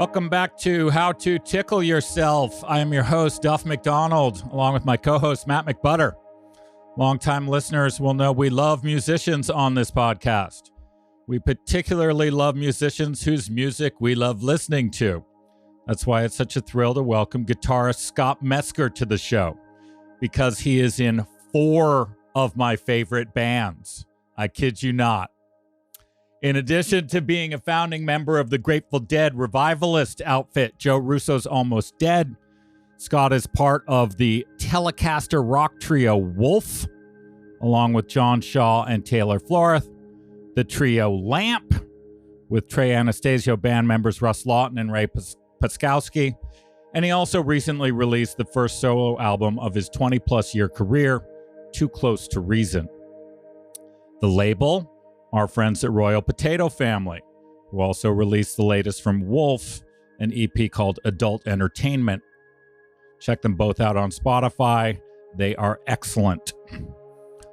Welcome back to How to Tickle Yourself. I am your host, Duff McDonald, along with my co-host, Matt McButter. Longtime listeners will know we love musicians on this podcast. We particularly love musicians whose music we love listening to. That's why it's such a thrill to welcome guitarist Scott Metzger to the show, because he is in 4 of my favorite bands. I kid you not. In addition to being a founding member of the Grateful Dead revivalist outfit, Joe Russo's Almost Dead, Scott is part of the Telecaster rock trio Wolf, along with John Shaw and Talor Floreth, the trio Lamp, with Trey Anastasio band members Russ, Lawton, and Ray Paczkowski, and he also recently released the first solo album of his 20-plus year career, Too Close to Reason. The label, our friends at Royal Potato Family, who also released the latest from Wolf, an EP called Adult Entertainment. Check them both out on Spotify. They are excellent.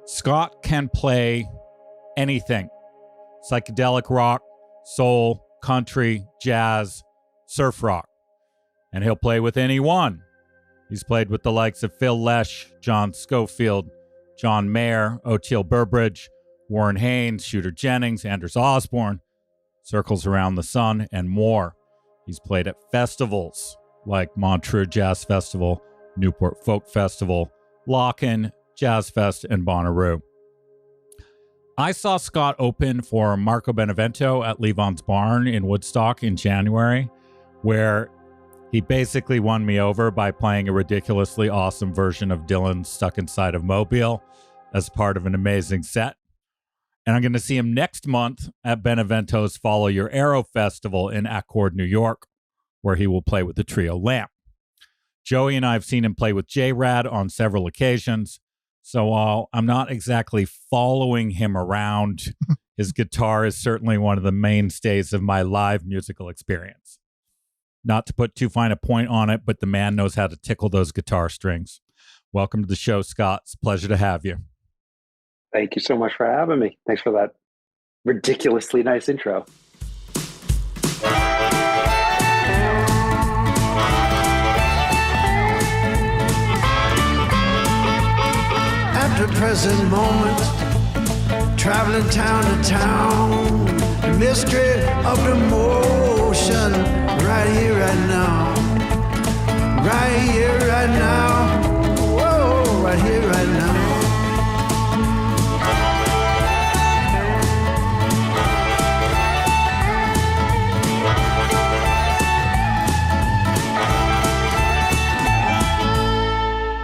Scott can play anything. Psychedelic rock, soul, country, jazz, surf rock. And he'll play with anyone. He's played with the likes of Phil Lesh, John Schofield, John Mayer, Oteil Burbridge, Warren Haynes, Shooter Jennings, Anders Osborne, Circles Around the Sun, and more. He's played at festivals like Montreux Jazz Festival, Newport Folk Festival, Lawton, Jazz Fest, and Bonnaroo. I saw Scott open for Marco Benevento at Levon's Barn in Woodstock in January, where he basically won me over by playing a ridiculously awesome version of Dylan's Stuck Inside of Mobile as part of an amazing set. And I'm going to see him next month at Benevento's Follow Your Arrow Festival in Accord, New York, where he will play with the trio Lamp. Joey and I have seen him play with J-Rad on several occasions, so while I'm not exactly following him around, his guitar is certainly one of the mainstays of my live musical experience. Not to put too fine a point on it, but the man knows how to tickle those guitar strings. Welcome to the show, Scott. It's a pleasure to have you. Thank you so much for having me. Thanks for that ridiculously nice intro. At the present moment, traveling town to town, the mystery of the motion, right here, right now. Right here, right now. Whoa, right here, right now.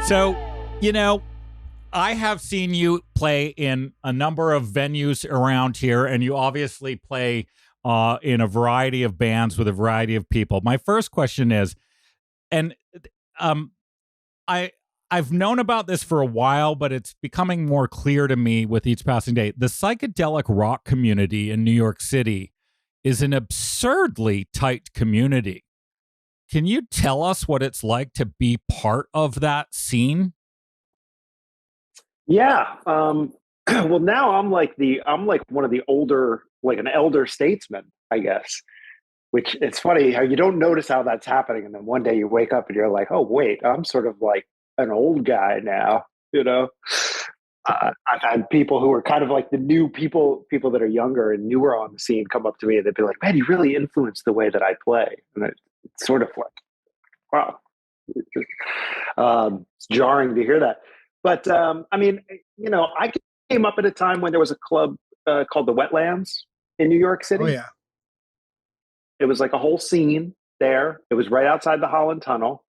So, you know, I have seen you play in a number of venues around here, and you obviously play in a variety of bands with a variety of people. My first question is, and I've known about this for a while, but it's becoming more clear to me with each passing day. The psychedelic rock community in New York City is an absurdly tight community. Can you tell us what it's like to be part of that scene? Yeah. Well, now I'm like one of the older, like an elder statesman, I guess. Which it's funny how you don't notice how that's happening, and then one day you wake up and you're like, "Oh, wait, I'm sort of like an old guy now." You know, I've had people who are kind of like the new people that are younger and newer on the scene come up to me and they'd be like, "Man, you really influenced the way that I play," and it's sort of like, wow, it's jarring to hear that. But I mean, you know, I came up at a time when there was a club called the Wetlands in New York City. Oh, yeah. It was like a whole scene there. It was right outside the Holland Tunnel.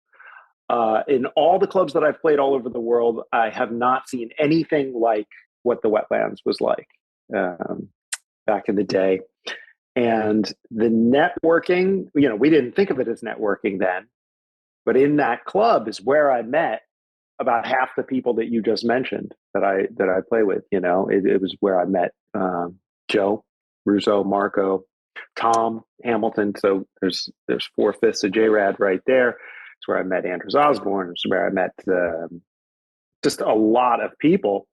In all the clubs that I've played all over the world, I have not seen anything like what the Wetlands was like back in the day. And the networking, you know, we didn't think of it as networking then, but in that club is where I met about half the people that you just mentioned that I play with. You know, it was where I met Joe, Russo, Marco, Tom, Hamilton. So there's 4/5 of J-Rad right there. It's where I met Anders Osborne. It's where I met just a lot of people,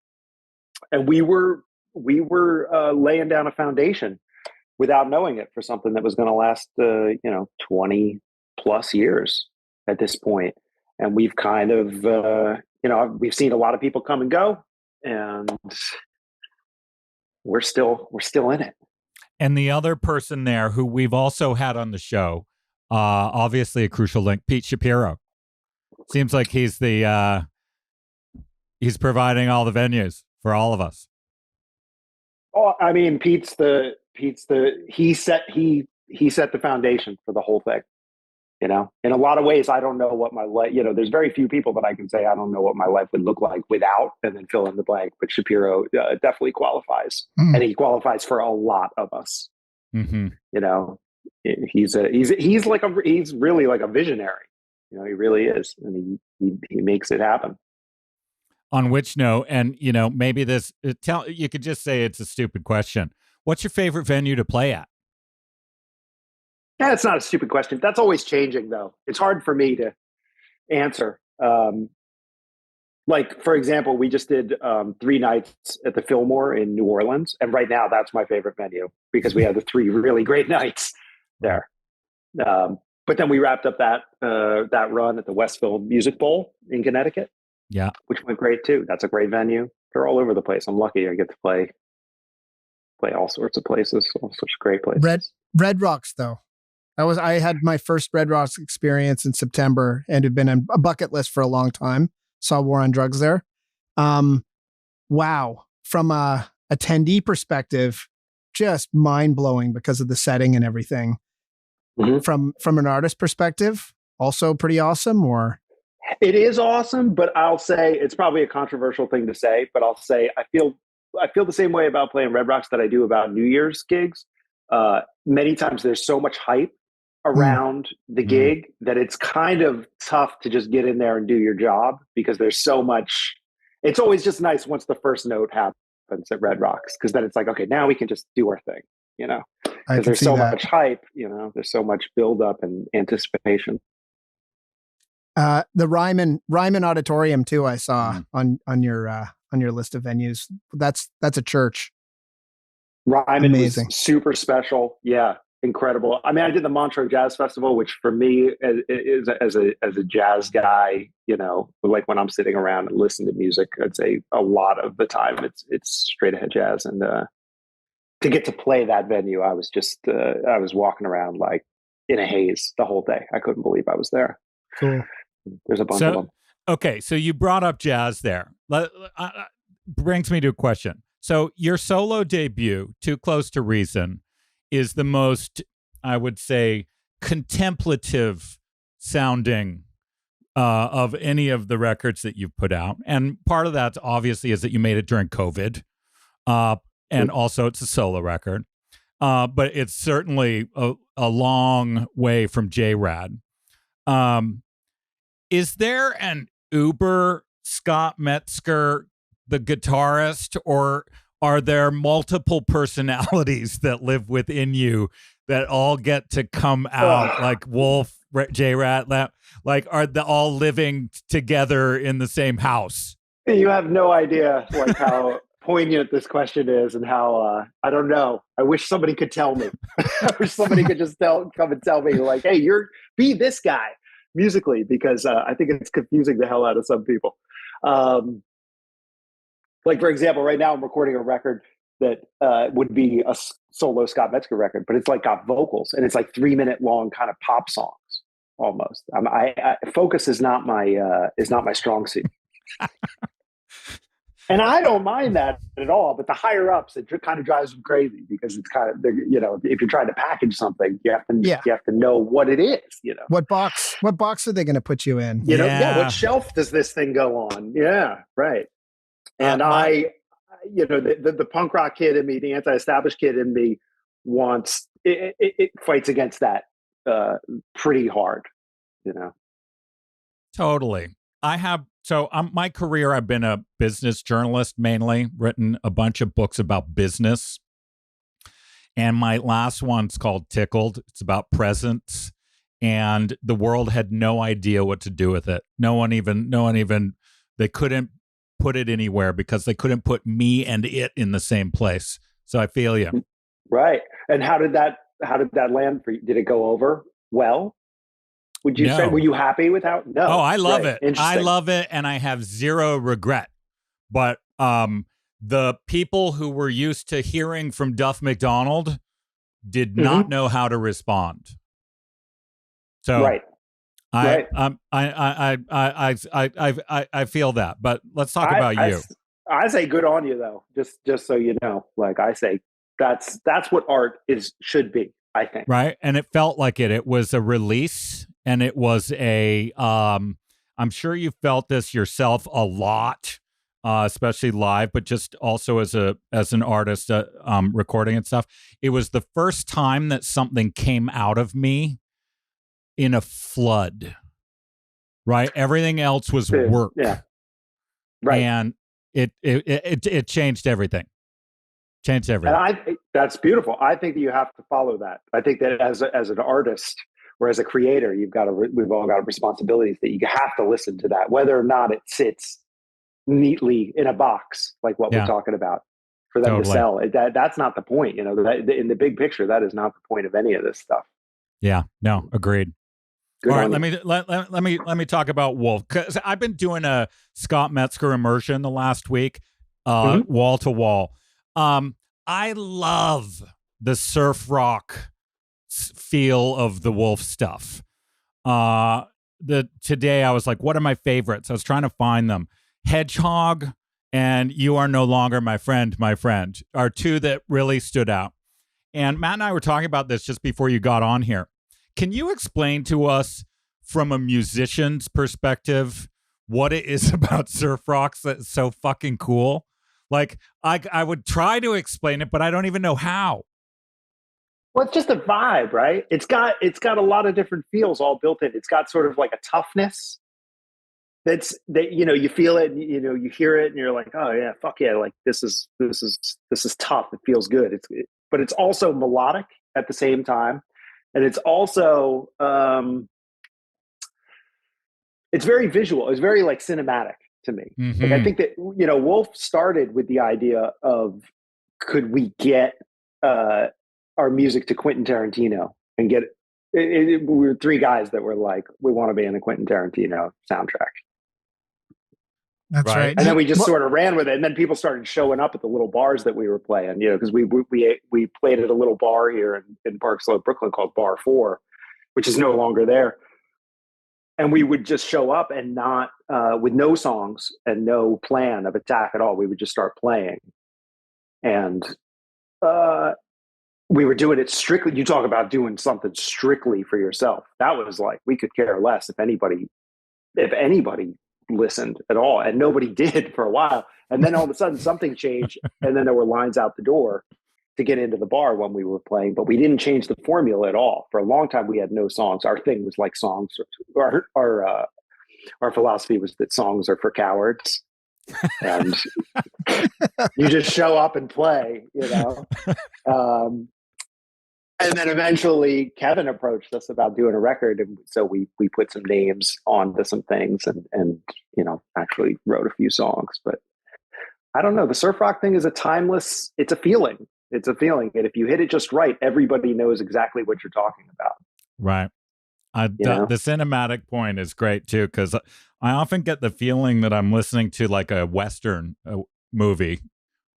and we were laying down a foundation without knowing it for something that was going to last, 20 plus years at this point. And we've kind of, we've seen a lot of people come and go, and we're still in it. And the other person there who we've also had on the show, obviously a crucial link, Pete Shapiro. Seems like he's providing all the venues for all of us. Oh, I mean, he set the foundation for the whole thing. In a lot of ways, I don't know what my life, there's very few people that I can say I don't know what my life would look like without, and then fill in the blank. But Shapiro definitely qualifies, and he qualifies for a lot of us. Mm-hmm. He's really like a visionary. He really is, and he makes it happen. On which note, and maybe you could just say it's a stupid question. What's your favorite venue to play at? Yeah, it's not a stupid question. That's always changing, though. It's hard for me to answer. Like, for example, we just did 3 nights at the Fillmore in New Orleans, and right now that's my favorite venue because we had the 3 really great nights there. But then we wrapped up that run at the Westville Music Bowl in Connecticut. Yeah, which went great too. That's a great venue. They're all over the place. I'm lucky I get to play all sorts of places, all sorts of great places. Red Rocks, though. I had my first Red Rocks experience in September, and had been on a bucket list for a long time. Saw War on Drugs there. Wow. From a attendee perspective, just mind blowing because of the setting and everything. Mm-hmm. From an artist perspective, also pretty awesome. Or it is awesome, but I'll say it's probably a controversial thing to say. But I'll say I feel the same way about playing Red Rocks that I do about New Year's gigs. Many times there's so much hype around the gig that it's kind of tough to just get in there and do your job because there's so much. It's always just nice once the first note happens at Red Rocks, because then it's like, okay, now we can just do our thing, because there's so much hype, there's so much buildup and anticipation. The Ryman Auditorium too, I saw on your list of venues. That's a church. Ryman was super special. Yeah. Incredible. I mean, I did the Montreux Jazz Festival, which for me as a jazz guy, like when I'm sitting around and listening to music, I'd say a lot of the time it's straight ahead jazz. And to get to play that venue, I was walking around like in a haze the whole day. I couldn't believe I was there. Cool. There's a bunch of them. Okay, so you brought up jazz there. Brings me to a question. So your solo debut, Too Close to Reason, is the most, I would say, contemplative sounding of any of the records that you've put out. And part of that obviously is that you made it during COVID. And also it's a solo record. But it's certainly a long way from J-Rad. Is there an Uber Scott Metzger, the guitarist, or are there multiple personalities that live within you that all get to come out like Wolf, J-Rat? Like, are they all living together in the same house? You have no idea like how poignant this question is, and how I don't know. I wish somebody could tell me. I wish somebody could just come and tell me, like, hey, be this guy musically, because I think it's confusing the hell out of some people. Like, for example, right now I'm recording a record that would be a solo Scott Metzger record, but it's like got vocals, and it's like 3-minute long kind of pop songs almost. Focus is not my strong suit. And I don't mind that at all, but the higher ups, it kind of drives them crazy, because it's kind of, if you're trying to package something, you have to know what it is, What box are they going to put you in? What shelf does this thing go on? Yeah, right. And the punk rock kid in me, the anti-established kid in me wants, it fights against that pretty hard, Totally. My career, I've been a business journalist, mainly written a bunch of books about business. And my last one's called Tickled. It's about presence. And the world had no idea what to do with it. No one even, they couldn't put it anywhere because they couldn't put me and it in the same place. So I feel you. Right. And how did that land for you? Did it go over well? Would you say, were you happy with how? No. Oh, I love it. I love it. And I have zero regret. But the people who were used to hearing from Duff McDonald did not know how to respond. So right. I feel that. But let's talk about you. I say good on you though. Just so you know, like I say, that's what art should be, I think. Right. And it felt like it. It was a release, and it was a I'm sure you felt this yourself a lot, especially live, but just also as an artist recording and stuff. It was the first time that something came out of me in a flood. Right? Everything else was work. Yeah. Right. And it changed everything. Changed everything. And that's beautiful. I think that you have to follow that. I think that as an artist or as a creator, we've all got responsibilities that you have to listen to that, whether or not it sits neatly in a box, like what we're talking about, for them to sell. That's not the point. You know, in the big picture, that is not the point of any of this stuff. Yeah. No. Agreed. Good. All right, let me talk about Wolf, because I've been doing a Scott Metzger immersion the last week, wall to wall. I love the surf rock feel of the Wolf stuff. Today I was like, what are my favorites? I was trying to find them. Hedgehog and You Are No Longer My Friend are two that really stood out. And Matt and I were talking about this just before you got on here. Can you explain to us from a musician's perspective what it is about surf rocks that's so fucking cool? Like, I would try to explain it, but I don't even know how. Well, it's just a vibe, right? It's got a lot of different feels all built in. It's got sort of like a toughness that you feel it, and, you hear it, and you're like, oh yeah, fuck yeah, like this is tough. It feels good. But it's also melodic at the same time. And it's also, it's very visual. It's very like cinematic to me. Mm-hmm. Like I think that, Wolf started with the idea of, could we get our music to Quentin Tarantino and get we were three guys that were like, we want to be in the Quentin Tarantino soundtrack. That's right. And then we just sort of ran with it. And then people started showing up at the little bars that we were playing, because we played at a little bar here in Park Slope, Brooklyn, called Bar 4, which is no longer there. And we would just show up and not, with no songs and no plan of attack at all. We would just start playing. And we were doing it strictly. You talk about doing something strictly for yourself. That was like, we could care less if anybody listened at all, and nobody did for a while. And then all of a sudden something changed, and then there were lines out the door to get into the bar when we were playing, but we didn't change the formula at all. For a long time we had no songs. Our thing was like songs. Our philosophy was that songs are for cowards, and you just show up and play, and then eventually Kevin approached us about doing a record. And so we put some names onto some things and actually wrote a few songs. But I don't know. The surf rock thing is it's a feeling. It's a feeling. And if you hit it just right, everybody knows exactly what you're talking about. Right. The cinematic point is great too, because I often get the feeling that I'm listening to like a Western movie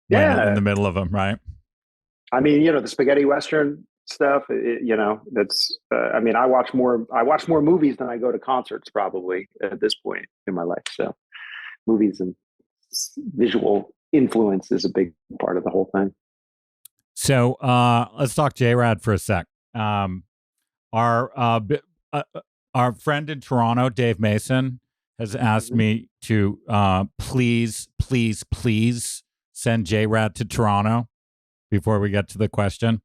in the middle of them. Right. I mean, the spaghetti Western stuff, that's I watch more movies than I go to concerts probably at this point in my life. So movies and visual influence is a big part of the whole thing. So let's talk J-Rad for a sec. Our friend in Toronto, Dave Mason, has asked me to please send J-Rad to Toronto before we get to the question.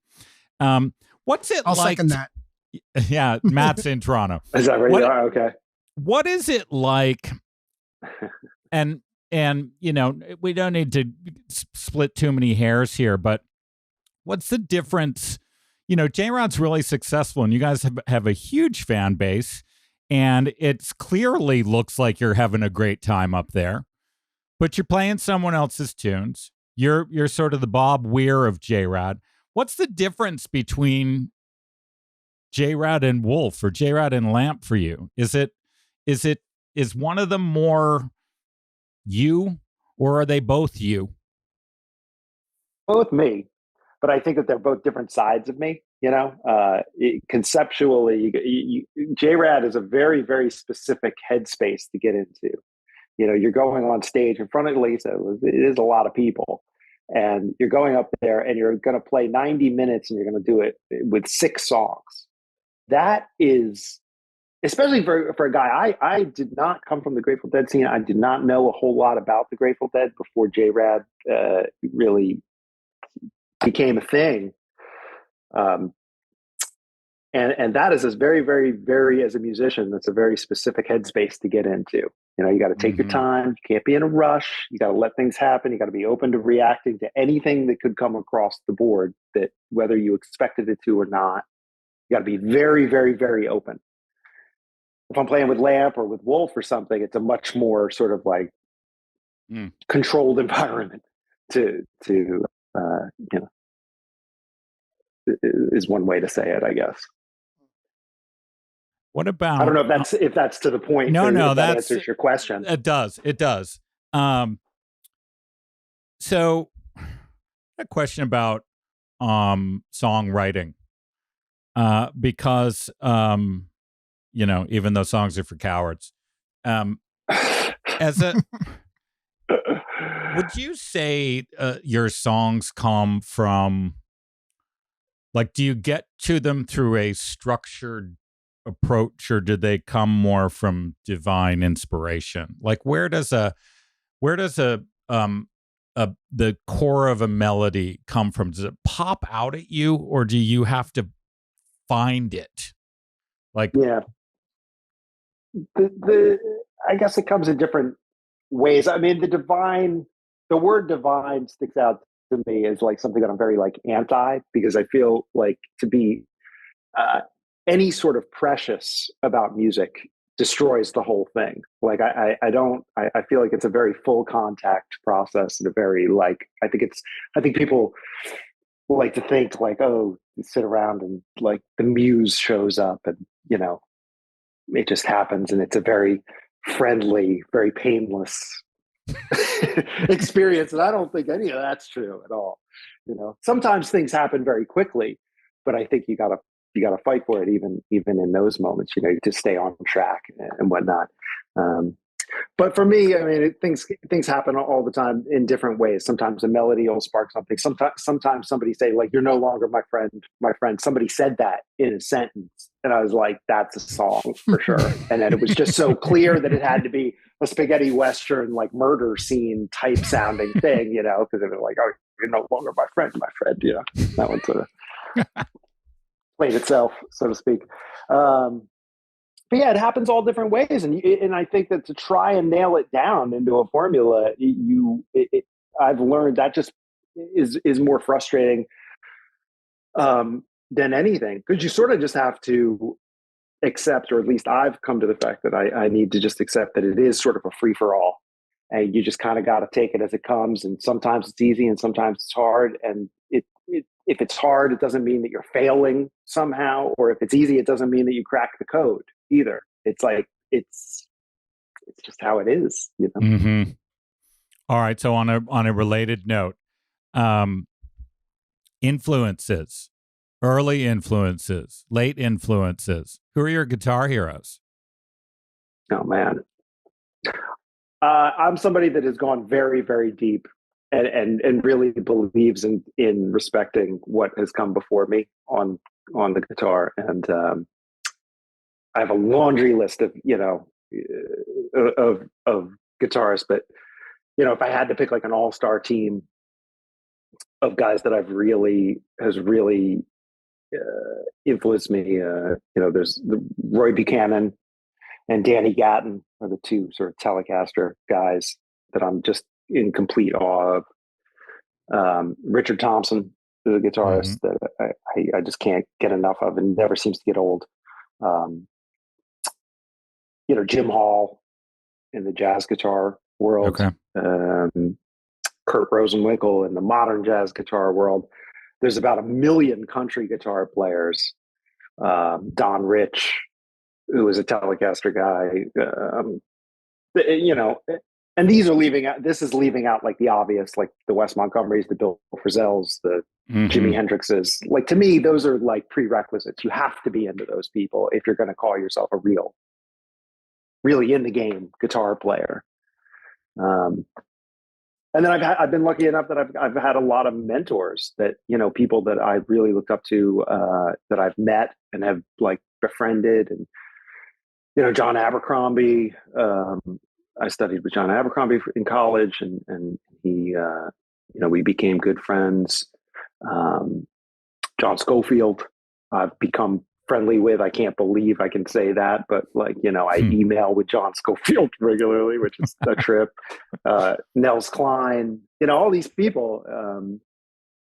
What's it I'll like? second that. Yeah, Matt's in Toronto. Is that right? Okay. What is it like? And we don't need to split too many hairs here, but what's the difference? J-Rod's really successful, and you guys have a huge fan base, and it's clearly looks like you're having a great time up there, but you're playing someone else's tunes. You're sort of the Bob Weir of J-Rod. What's the difference between J-Rad and Wolf or J-Rad and Lamp for you? Is one of them more you, or are they both you? Both me, but I think that they're both different sides of me. Conceptually, J-Rad is a very, very specific headspace to get into. You're going on stage in front of Lisa. It is a lot of people. And you're going up there and you're going to play 90 minutes and you're going to do it with 6 songs. That is, especially for a guy, I did not come from the Grateful Dead scene. I did not know a whole lot about the Grateful Dead before J-Rad really became a thing. And that is very, very, very, as a musician, that's a very specific headspace to get into. You got to take your time. You can't be in a rush. You got to let things happen. You got to be open to reacting to anything that could come across the board, that whether you expected it to or not. You got to be very, very, very open. If I'm playing with Lamp or with Wolf or something, it's a much more sort of like controlled environment is one way to say it, I guess. What about? I don't know if that's to the point. No, that answers your question. It does. So, a question about songwriting, because even though songs are for cowards, would you say your songs come from? Like, do you get to them through a structured approach, or do they come more from divine inspiration? Like, where does the core of a melody come from? Does it pop out at you, or do you have to find it? Like, yeah, I guess it comes in different ways. I mean, the word divine sticks out to me as like something that I'm very like anti, because I feel like to be any sort of precious about music destroys the whole thing. Like I feel like it's a very full contact process, and a very like, I think people like to think like, oh, you sit around and like the muse shows up and it just happens, and it's a very friendly, very painless experience. And I don't think any of that's true at all. Sometimes things happen very quickly, but I think you gotta fight for it even in those moments, to stay on track and whatnot. But for me, I mean, things happen all the time in different ways. Sometimes a melody will spark something. Sometimes somebody say like, "You're no longer my friend, my friend." Somebody said that in a sentence, and I was like, "That's a song for sure." And then it was just so clear that it had to be a spaghetti western, like murder scene type sounding thing, because it was like, "Oh, you're no longer my friend, my friend." That one sort of played itself, so to speak. But yeah, it happens all different ways, and I think that to try and nail it down into a formula, I've learned that just is more frustrating than anything, because you sort of just have to accept, or at least I've come to the fact that I need to just accept that it is sort of a free for all, and you just kind of got to take it as it comes. And sometimes it's easy, and sometimes it's hard. And if it's hard, it doesn't mean that you're failing somehow, or if it's easy, it doesn't mean that you crack the code either. It's like, it's just how it is, Mm-hmm. All right. So on a related note, influences, early influences, late influences. Who are your guitar heroes? Oh man. I'm somebody that has gone very, very deep and really believes in respecting what has come before me on the guitar. And I have a laundry list of guitarists, but if I had to pick like an all-star team of guys that has really influenced me, there's the Roy Buchanan and Danny Gatton are the two sort of Telecaster guys that I'm just in complete awe of. Richard Thompson is a guitarist that I just can't get enough of, and never seems to get old. Jim Hall in the jazz guitar world. Okay. Kurt Rosenwinkel in the modern jazz guitar world. There's about 1 million country guitar players. Don Rich, who was a Telecaster guy, you know, and these are this is leaving out like the obvious, like the Wes Montgomerys, the Bill Frisell's, the Jimi Hendrix's. Like, to me, those are like prerequisites. You have to be into those people if you're going to call yourself a really in the game guitar player. And then I've been lucky enough that I've had a lot of mentors that, you know, people that I really looked up to, that I've met and have like befriended. And, you know, John Abercrombie, I studied with John Abercrombie in college, and he, you know, we became good friends. John Schofield, I've become friendly with. I can't believe I can say that, but like, you know, I email with John Schofield regularly, which is a trip. Nels Klein, you know, all these people.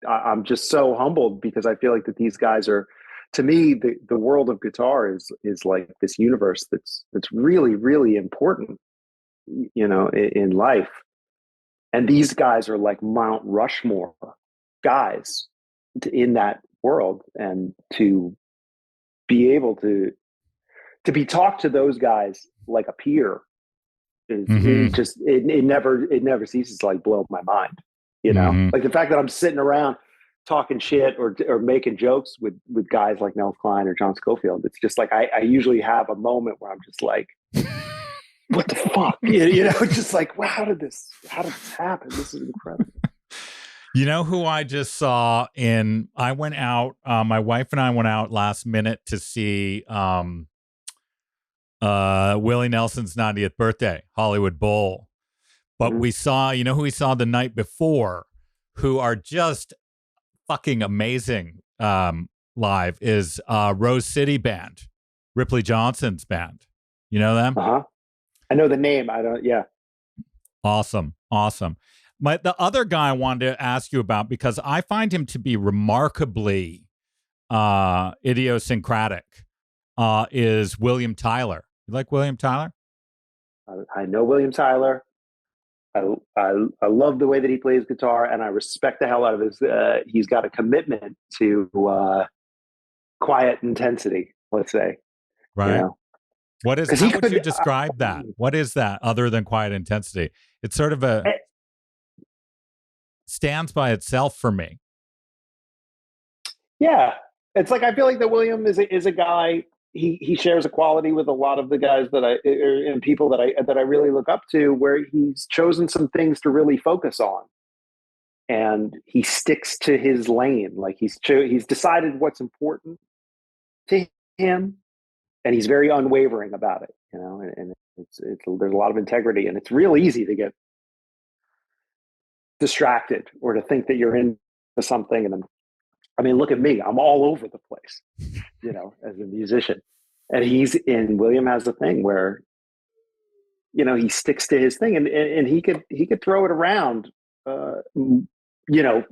I'm just so humbled because I feel like that these guys are, to me, the world of guitar is like this universe that's really, really important, you know, in life. And these guys are like Mount Rushmore guys in that world, and to be able to be talked to those guys like a peer is it never ceases to like blow my mind, you know. Like the fact that I'm sitting around talking shit or making jokes with guys like Nels Klein or John Schofield. It's just like I usually have a moment where I'm just like, what the fuck, you know, just like, wow, how did this happen? This is incredible. You know who I just saw I went out, my wife and I went out last minute to see Willie Nelson's 90th birthday, Hollywood Bowl. But we saw, you know who we saw the night before, who are just fucking amazing live, is Rose City Band, Ripley Johnson's band. You know them? I know the name. I don't, yeah. Awesome. The other guy I wanted to ask you about, because I find him to be remarkably idiosyncratic, is William Tyler. You like William Tyler? I know William Tyler. I love the way that he plays guitar, and I respect the hell out of his. He's got a commitment to quiet intensity, let's say. Right. You know? How would you describe that? What is that other than quiet intensity? It's sort of stands by itself for me. Yeah, it's like I feel like that William is a guy. He shares a quality with a lot of the guys and people that I really look up to, where he's chosen some things to really focus on, and he sticks to his lane. Like he's decided what's important to him, and he's very unwavering about it. You know, and there's a lot of integrity, and it's real easy to get distracted or to think that you're into something. And then, I mean, look at me, I'm all over the place, you know, as a musician. And William has a thing where, you know, he sticks to his thing, and he could throw it around, you know,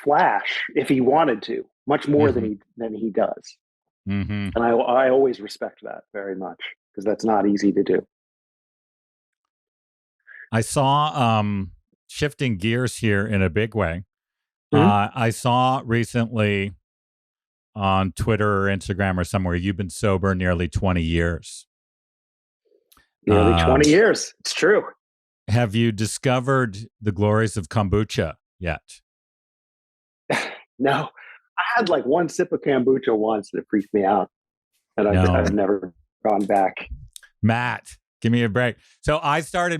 flash if he wanted to, much more than he does. And I always respect that very much, because that's not easy to do. I saw, shifting gears here in a big way. I saw recently on Twitter or Instagram or somewhere, you've been sober nearly 20 years. Nearly 20 years. It's true. Have you discovered the glories of kombucha yet? No. I had like one sip of kombucha once that freaked me out, and I've never gone back. Matt, give me a break. So I found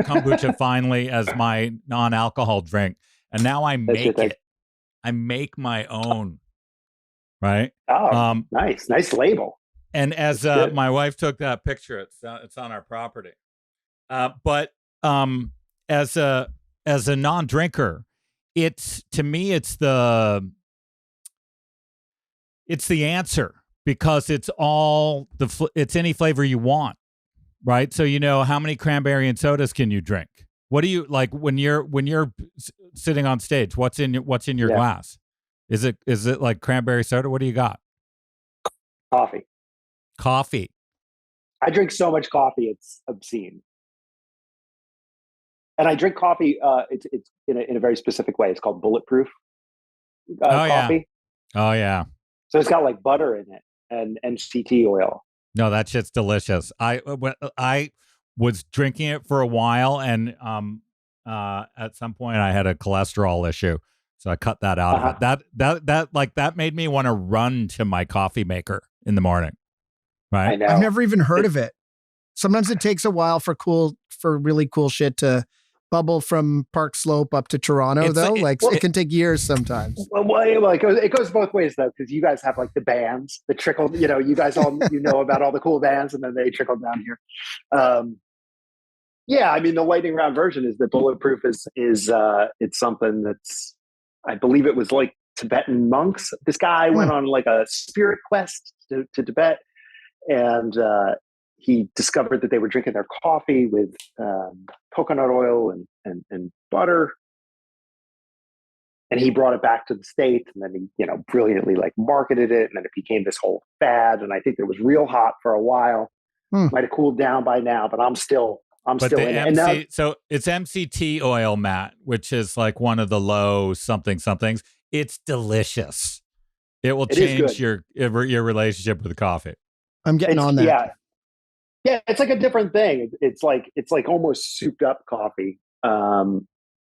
kombucha finally as my non-alcohol drink, and now I make it. I make my own, right? Oh, nice label. And as my wife took that picture, it's on our property. But as a non-drinker, to me it's the answer, because it's it's any flavor you want. Right. So, you know, how many cranberry and sodas can you drink? What do you like when you're sitting on stage? What's in your glass? Is it like cranberry soda? What do you got? Coffee. I drink so much coffee, it's obscene. And I drink coffee. It's in a very specific way. It's called bulletproof. coffee. Oh yeah. So it's got like butter in it and MCT oil. No, that shit's delicious. I was drinking it for a while, and at some point I had a cholesterol issue, so I cut that out of it. That made me want to run to my coffee maker in the morning. Right? I know. I've never even heard of it. Sometimes it takes a while for really cool shit to bubble from Park Slope up to Toronto, it can take years sometimes. Well, it goes both ways though, because you guys have like the bands that trickle. You guys all about all the cool bands, and then they trickle down here. Yeah, I mean the lightning round version is that bulletproof is it's something that's, I believe it was like Tibetan monks. This guy went on like a spirit quest to Tibet, and he discovered that they were drinking their coffee with coconut oil and butter. And he brought it back to the States, and then he, brilliantly like marketed it. And then it became this whole fad. And I think it was real hot for a while. Might have cooled down by now, but I'm still in it. So it's MCT oil, Matt, which is like one of the low somethings. It's delicious. It will change your relationship with coffee. I'm getting on that. Yeah, it's like a different thing. It's like almost souped up coffee. And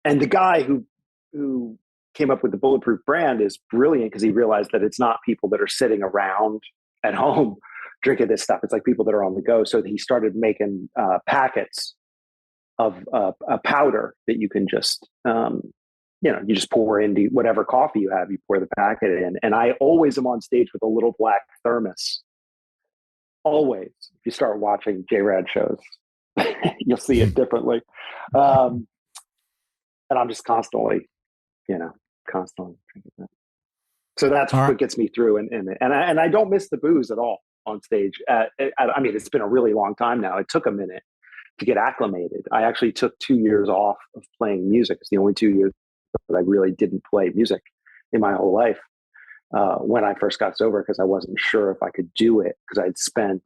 the guy who came up with the bulletproof brand is brilliant, because he realized that it's not people that are sitting around at home drinking this stuff. It's like people that are on the go. So he started making packets of a powder that you can just you just pour into whatever coffee you have. You pour the packet in, and I always am on stage with a little black thermos. Always, if you start watching J-Rad shows, you'll see it differently. And I'm just constantly drinking that. So that's what gets me through. And I don't miss the booze at all on stage. I mean, it's been a really long time now. It took a minute to get acclimated. I actually took 2 years off of playing music. It's the only 2 years that I really didn't play music in my whole life. When I first got sober, because I wasn't sure if I could do it, because I'd spent,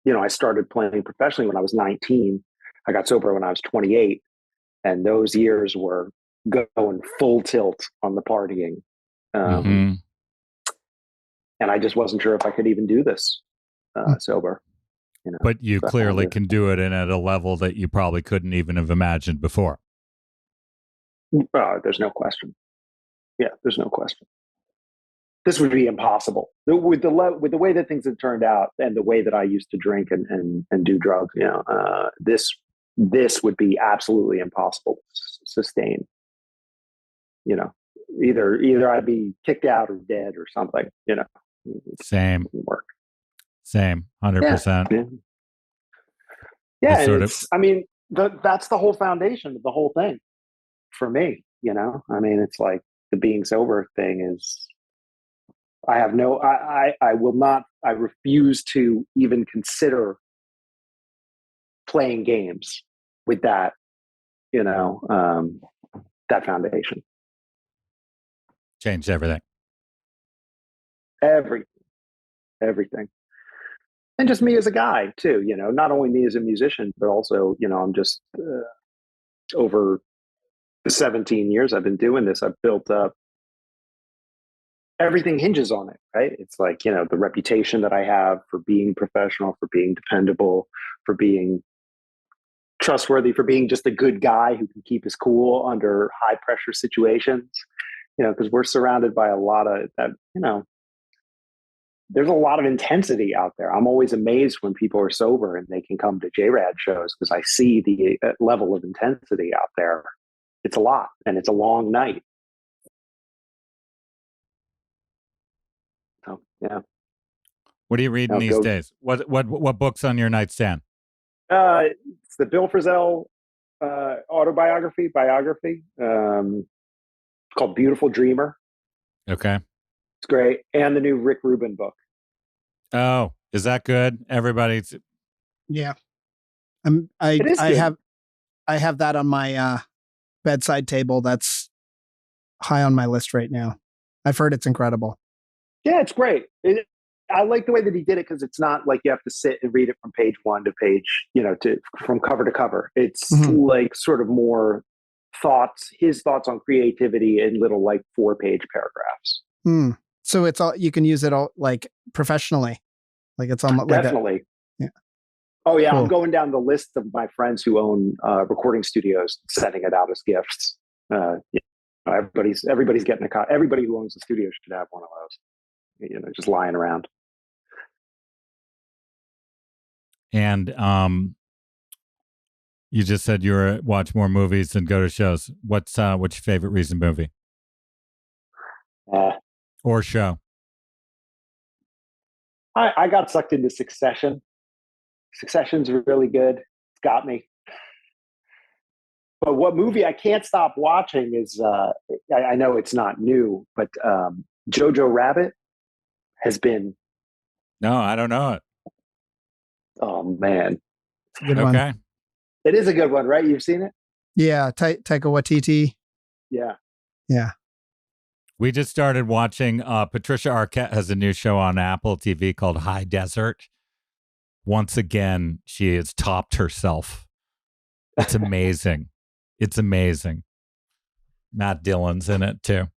I started playing professionally when I was 19. I got sober when I was 28. And those years were going full tilt on the partying. And I just wasn't sure if I could even do this sober. But you clearly can do it, and at a level that you probably couldn't even have imagined before. There's no question. Yeah, there's no question. This would be impossible with the way that things have turned out, and the way that I used to drink and do drugs. This would be absolutely impossible to sustain. Either I'd be kicked out or dead or something. Same. Work. Same. 100%. Yeah, that's the whole foundation of the whole thing for me. I mean, it's like the being sober thing is. I will not, I refuse to even consider playing games with that, that foundation. Changed everything. Everything. And just me as a guy too, not only me as a musician, but also, I'm just over the 17 years I've been doing this, I've built up. Everything hinges on it, right? It's like, the reputation that I have for being professional, for being dependable, for being trustworthy, for being just a good guy who can keep his cool under high pressure situations, because we're surrounded by a lot of that, there's a lot of intensity out there. I'm always amazed when people are sober and they can come to J-Rad shows, because I see the level of intensity out there. It's a lot, and it's a long night. So, yeah. What are you reading these days? What book's on your nightstand? It's the Bill Frisell biography called Beautiful Dreamer. Okay. It's great. And the new Rick Rubin book. Oh, is that good? Everybody's. Yeah. I have that on my bedside table. That's high on my list right now. I've heard it's incredible. Yeah, it's great. I like the way that he did it, because it's not like you have to sit and read it from page one to page, from cover to cover. It's like sort of more his thoughts on creativity in little like 4-page paragraphs. So it's all, you can use it all like professionally. Like it's almost definitely. Yeah. Oh yeah. Cool. I'm going down the list of my friends who own recording studios, sending it out as gifts. Everybody's getting a copy. Everybody who owns a studio should have one of those, just lying around. And you just said you were watch more movies than go to shows. What's your favorite recent movie or show? I got sucked into Succession. Succession's really good. It's got me. But what movie I can't stop watching is, I know it's not new, but Jojo Rabbit has been. No, I don't know it. Oh, man. It's a good Okay. one. It is a good one, right? You've seen it? Yeah. Taika Waititi. Yeah. Yeah. We just started watching, Patricia Arquette has a new show on Apple TV called High Desert. Once again, she has topped herself. It's amazing. It's amazing. Matt Dillon's in it too.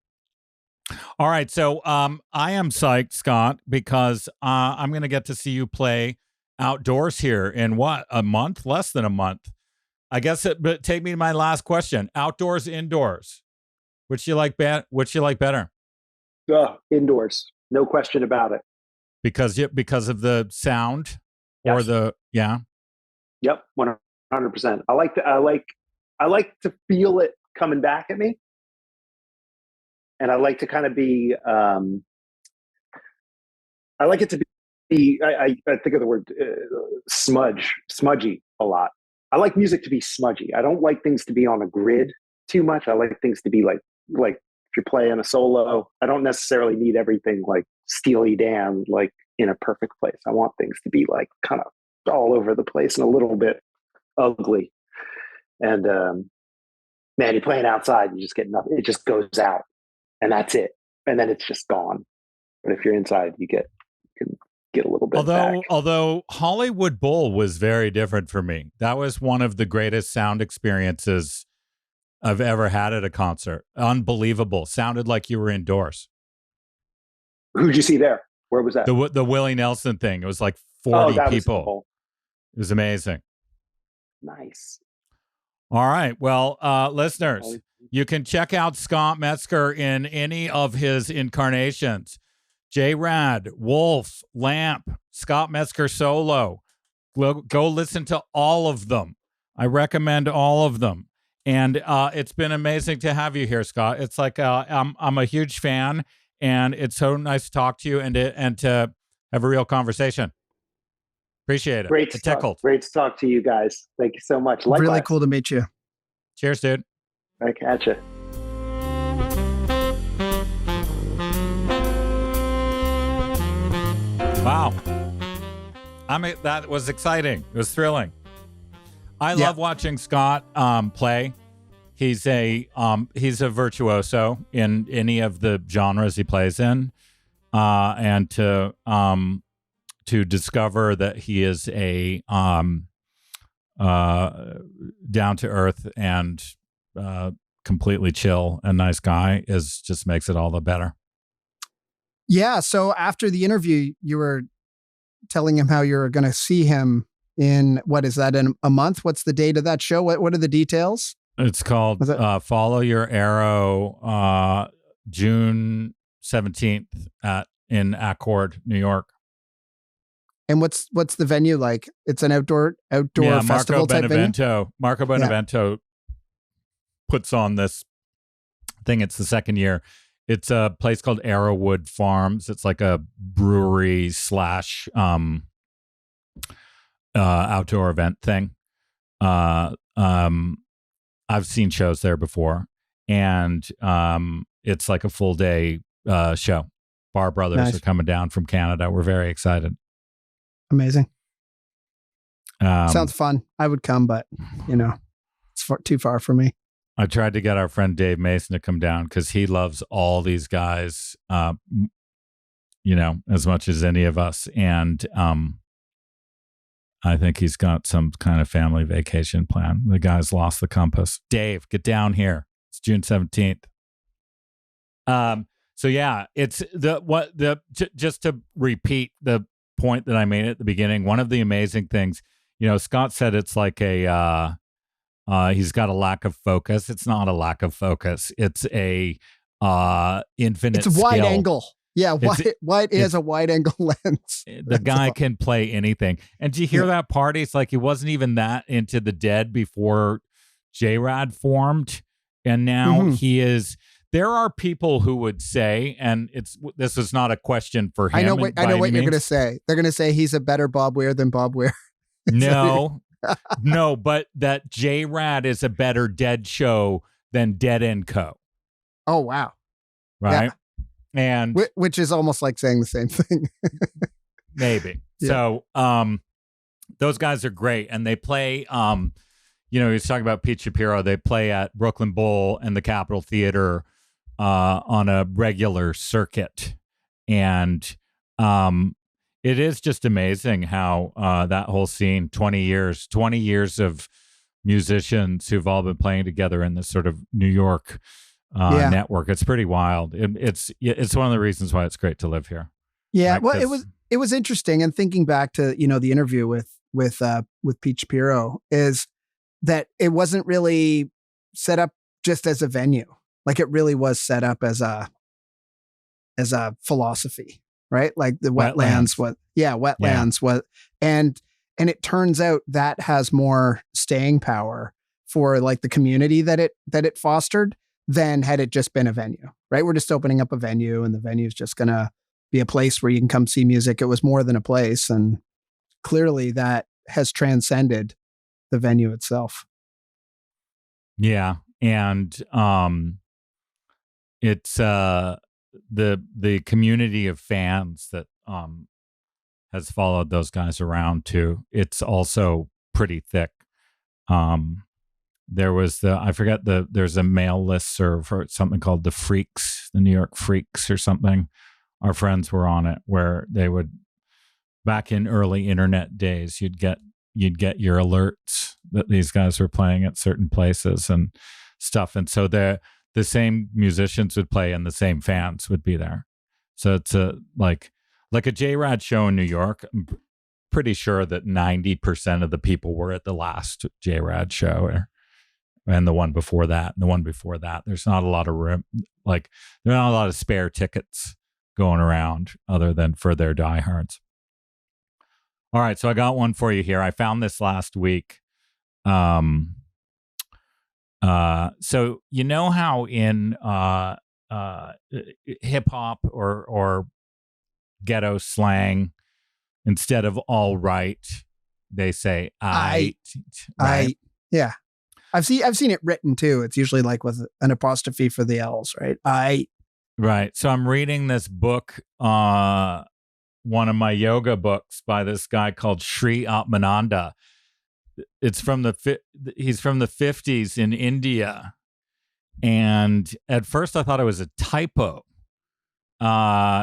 All right. So I am psyched, Scott, because I'm going to get to see you play outdoors here in what, a month? Less than a month. I guess but take me to my last question. Outdoors, indoors. Which you like better? Indoors. No question about it. Because of the sound or Yes. the yeah. Yep, 100%. I like to feel it coming back at me, and I like to kind of be. I like it to be. I think of the word smudgy a lot. I like music to be smudgy. I don't like things to be on a grid too much. I like things to be like if you're playing a solo. I don't necessarily need everything like Steely Dan, like in a perfect place. I want things to be like kind of all over the place and a little bit ugly. And man, you're playing outside, you just get nothing. It just goes out, and that's it. And then it's just gone. But if you're inside, you can get a little bit back. Although Hollywood Bowl was very different for me. That was one of the greatest sound experiences I've ever had at a concert. Unbelievable. Sounded like you were indoors. Who'd you see there? Where was that? The Willie Nelson thing. It was like 40 people. It was amazing. Nice. All right. Well, listeners, you can check out Scott Metzger in any of his incarnations. J-Rad, Wolf, Lamp, Scott Metzger solo. Go listen to all of them. I recommend all of them. And it's been amazing to have you here, Scott. It's like I'm a huge fan, and it's so nice to talk to you and to have a real conversation. Appreciate it. Great to talk to you guys. Thank you so much. Likewise. Really cool to meet you. Cheers, dude. Back at you. Wow. That was exciting. It was thrilling. I love watching Scott play. He's a virtuoso in any of the genres he plays in, and to discover that he is a down to earth and completely chill and nice guy just makes it all the better. Yeah. So after the interview, you were telling him how you're going to see him in, what is that, in a month? What's the date of that show? What are the details? It's called Follow Your Arrow, June 17th in Accord, New York. And what's the venue like? It's an outdoor festival type venue? Marco Benevento puts on this thing. It's the second year. It's a place called Arrowwood Farms. It's like a brewery / outdoor event thing. I've seen shows there before, and it's like a full day show. Bar Brothers are coming down from Canada. We're very excited. Amazing. Sounds fun. I would come, but it's too far for me. I tried to get our friend Dave Mason to come down because he loves all these guys, as much as any of us. And I think he's got some kind of family vacation plan. The guy's lost the compass. Dave, get down here. It's June 17th. So yeah, it's just to repeat the point that I made at the beginning. One of the amazing things, Scott said it's like he's got a lack of focus. It's not a lack of focus. It's a infinite. It's a wide skill. Angle. Yeah, wide has a wide angle lens. The guy can play anything. And do you hear that part? It's like he wasn't even that into the Dead before J-Rad formed, and now he is. There are people who would say, and this is not a question for him. I know what you're going to say. They're going to say he's a better Bob Weir than Bob Weir. No, but that J-Rad is a better Dead show than Dead & Co. Oh, wow. Right? Yeah. And which is almost like saying the same thing. Maybe. Yeah. So those guys are great. And they play, he's talking about Pete Shapiro. They play at Brooklyn Bowl and the Capitol Theater on a regular circuit. And it is just amazing how that whole scene, 20 years of musicians who've all been playing together in this sort of New York network. It's pretty wild. It's one of the reasons why it's great to live here. Yeah, well, it was interesting. And thinking back to the interview with Pete Shapiro, is that it wasn't really set up just as a venue. Like it really was set up as a philosophy, right? Like the wetlands. And it turns out that has more staying power for like the community that it fostered than had it just been a venue, right? We're just opening up a venue, and the venue is just going to be a place where you can come see music. It was more than a place, and clearly that has transcended the venue itself. Yeah, and it's the community of fans that has followed those guys around too. It's also pretty thick. There was there's a mail listserv for something called the Freaks, the New York Freaks or something. Our friends were on it, where they would, back in early internet days, you'd get your alerts that these guys were playing at certain places and stuff. And so the same musicians would play and the same fans would be there. So it's like a J-Rad show in New York. I'm pretty sure that 90% of the people were at the last J-Rad show, and the one before that, and the one before that. There's not a lot of room, like there's not a lot of spare tickets going around other than for their diehards. All right, so I got one for you here. I found this last week. So you know how in hip hop or ghetto slang, instead of all right, they say I. Yeah. I've seen it written too. It's usually like with an apostrophe for the L's, right? Right. So I'm reading this book, one of my yoga books by this guy called Sri Atmananda. It's he's from the 50s in India. And at first I thought it was a typo.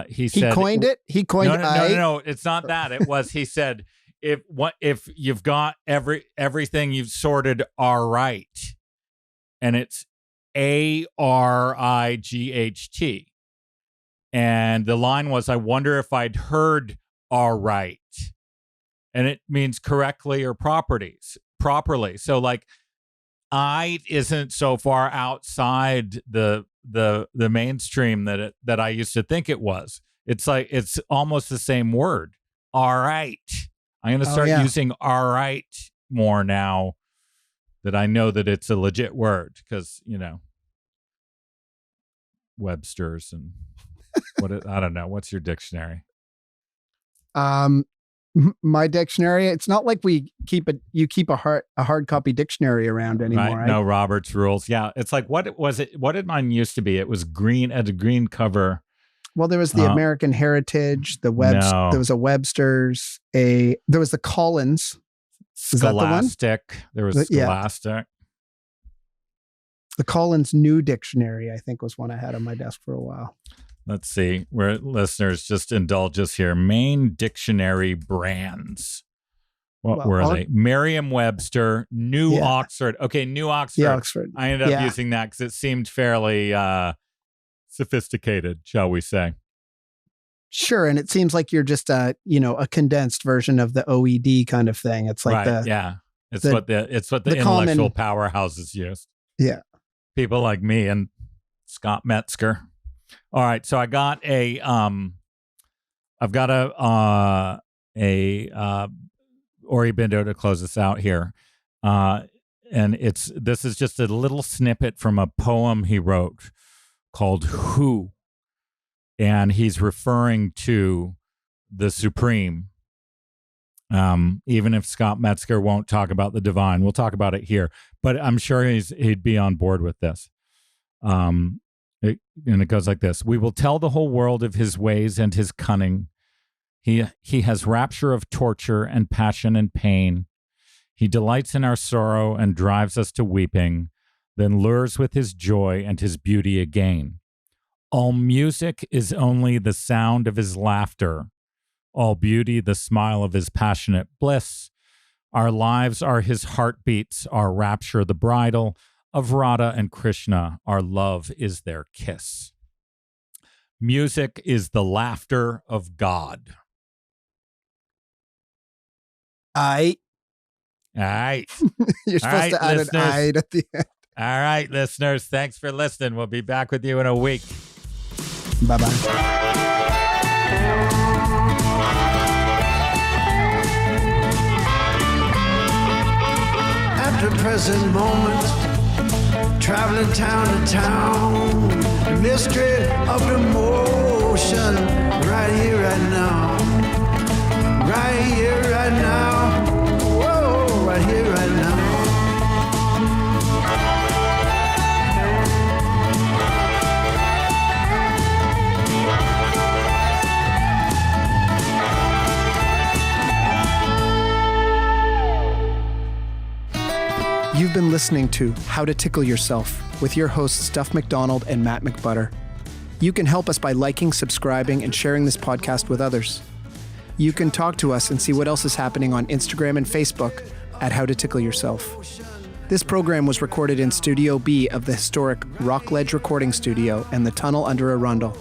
He said, coined it. He coined no, it's not that. It was, he said, if you've got everything you've sorted all right, and it's ARIGHT, and the line was, I wonder if I'd heard all right, and it means correctly or properly. So like, I isn't so far outside the mainstream that I used to think it was. It's like, it's almost the same word. All right. I'm going to start using all right more now that I know that it's a legit word, because, Webster's and I don't know. What's your dictionary? My dictionary, it's not like you keep a hard copy dictionary around anymore. Right? No, Robert's rules. Yeah. It's like, what was it? What did mine used to be? It was green, at a green cover. Well, there was the American Heritage, there was a Webster's, there was the Collins. Is that the one? There was Scholastic. Yeah. The Collins New Dictionary, I think, was one I had on my desk for a while. Let's see. Where listeners, just indulge us here. Main dictionary brands. What Well, were they? Merriam-Webster, New Yeah. Oxford. Okay, New Oxford. Yeah, Oxford. I ended up Yeah. using that because it seemed fairly sophisticated, shall we say. Sure, and it seems like you're just a condensed version of the OED kind of thing. It's like right, yeah. It's the- what the the intellectual common- powerhouses use. Yeah. People like me and Scott Metzger. All right, so I've got a Ori Bindo to close us out here. And this is just a little snippet from a poem he wrote called Who. And he's referring to the Supreme. Even if Scott Metzger won't talk about the divine, we'll talk about it here. But I'm sure he'd be on board with this. And it goes like this. We will tell the whole world of his ways and his cunning. He has rapture of torture and passion and pain. He delights in our sorrow and drives us to weeping, then lures with his joy and his beauty again. All music is only the sound of his laughter. All beauty, the smile of his passionate bliss. Our lives are his heartbeats, our rapture the bridal. Of Radha and Krishna, our love is their kiss. Music is the laughter of God. All right. You're supposed to add listeners. an I at the end. All right, listeners. Thanks for listening. We'll be back with you in a week. Bye-bye. At the present moment, traveling town to town, the mystery of the motion, right here, right now, right here, right now, whoa, right here, right now. You've been listening to How to Tickle Yourself with your hosts Duff McDonald and Matt McButter. You can help us by liking, subscribing, and sharing this podcast with others. You can talk to us and see what else is happening on Instagram and Facebook at How to Tickle Yourself. This program was recorded in Studio B of the historic Rockledge Recording Studio and the Tunnel under Arundel.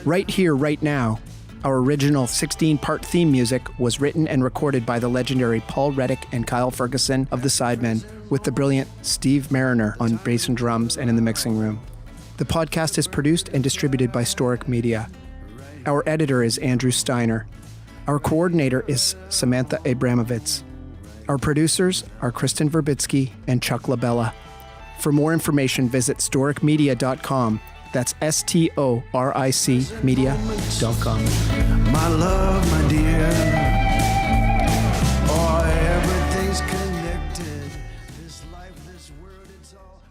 Right here, right now, our original 16-part theme music was written and recorded by the legendary Paul Reddick and Kyle Ferguson of the Sidemen, with the brilliant Steve Mariner on bass and drums and in the mixing room. The podcast is produced and distributed by Storic Media. Our editor is Andrew Steiner. Our coordinator is Samantha Abramovitz. Our producers are Kristen Verbitsky and Chuck LaBella. For more information, visit storicmedia.com. That's STORIC media.com. My love, my dear, oh, everything's connected. This life, this world, it's all